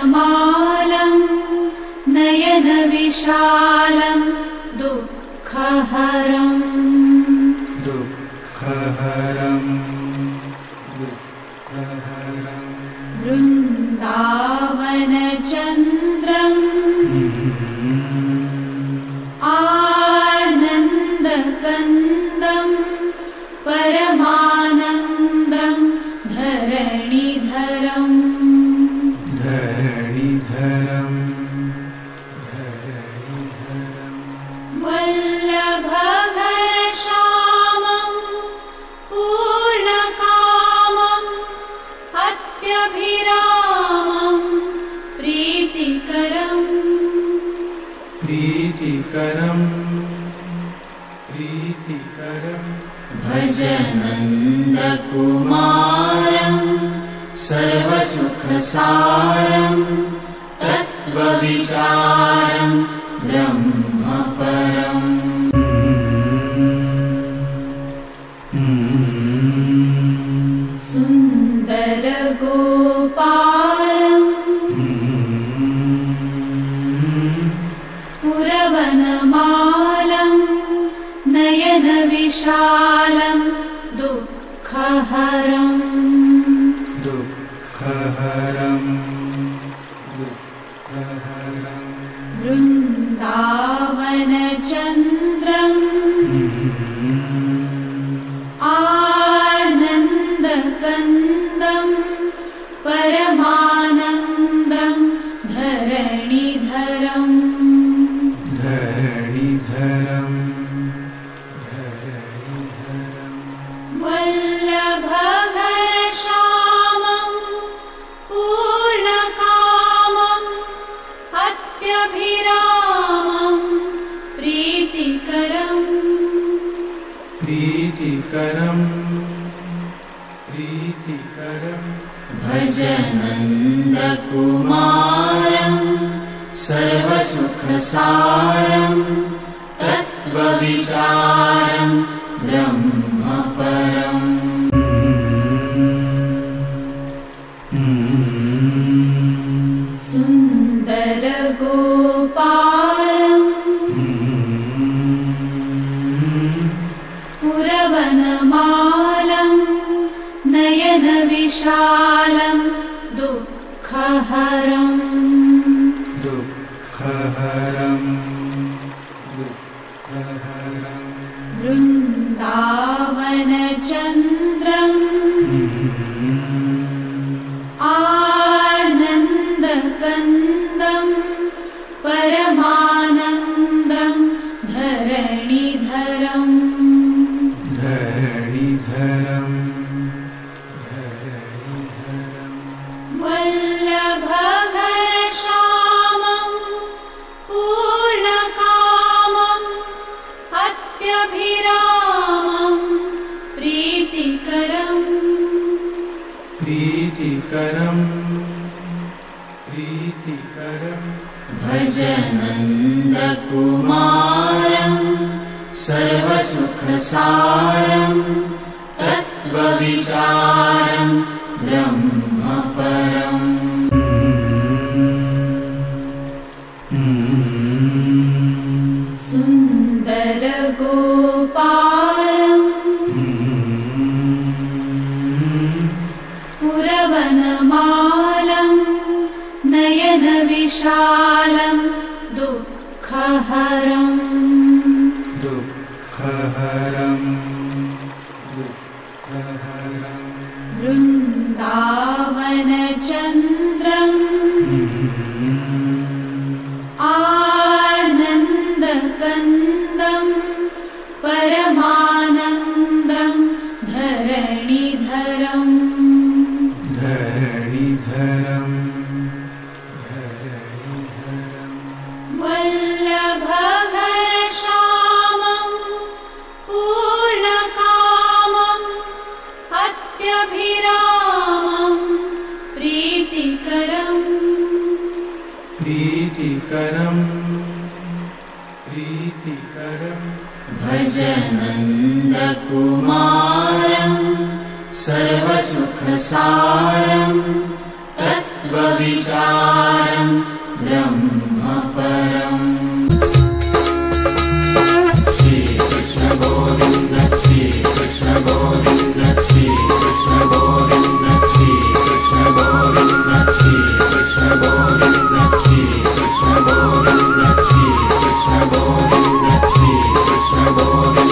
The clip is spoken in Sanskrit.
पुरवनमालं नयनविशालं दुःखहरम् वृन्दावनचन्द्रम् आनन्दकन्दं परमानन्दं धरणिधरम् वल्लभघनश्यामं पूर्णकामम् अत्यभिरामं प्रीतिकरम् भज नन्दकुमारं सर्वसुखसारं तत्त्वविचारं ब्रह्मपरम् सुन्दरगोपालम् पुरवनमालं नयनविशालं दुःखहरम् वृन्दावनचन्द्रम् आनन्दकन्दं परमानन्दं धरणिधरम् वल्लभघनश्यामं पूर्णकामम् अत्यभिरामं प्रीतिकरम् भज नन्दकुमारं सर्वसुखसारं तत्त्वविचारं ब्रह्मपरम् सुन्दरगोपालम् पुरवनमालं नयनविशालं दुःखहरम् वृन्दावनचन्द्रम् आनन्दकन्दं परमानन्दं धरणिधरम् वल्लभघनश्यामं पूर्णकामम् अत्यभिरामं प्रीतिकरम् भज नन्दकुमारं सर्वसुखसारं तत्त्वविचारं ब्रह्मपरम् सुन्दरगोपालम् पुरवनमालं नयनविशालं दुःखहरम् वृन्दावनचन्द्रम् आनन्दकन्दं परमानन्दं धरणिधरम् वल्लभघनश्यामं पूर्णकामम् अत्यभिरामं प्रीतिकरम् भज नन्दकुमारं सर्वसुखसारं तत्त्वविचारं Krishna Govinda, Shri Krishna Govinda, Shri Krishna Govinda.